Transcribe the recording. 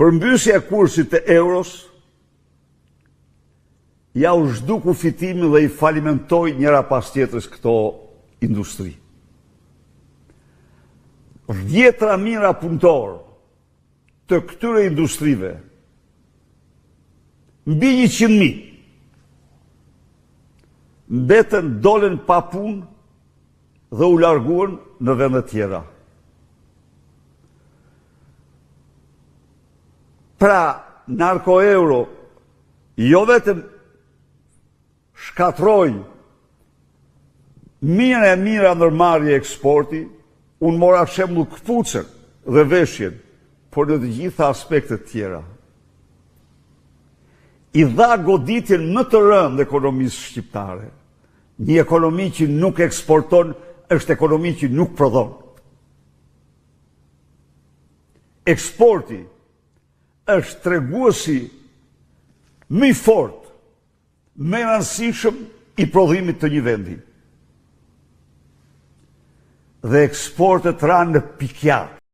Përmbysja e kursit të euros ja u zhduku fitimin dhe i falimentoi njëra pas tjetrës këto industri. 10.000 punëtor të këtyre industrive, mbi 100.000, mbetën dolen pa punë dhe u larguan në vende tjera. Pra, narko-euro jo vetëm shkatroi mirë e mira ndërmarrje eksporti, unë mora shembull këpucën dhe veshjen, por në të gjitha aspektet tjera. I dha goditjen më të rëndë ekonomisë shqiptare. Një ekonomi që nuk eksporton është ekonomi që nuk prodhon. Eksporti është treguesi më i fortë, më i rëndësishëm i prodhimit të një vendi. Dhe eksportet ranë në pikjat.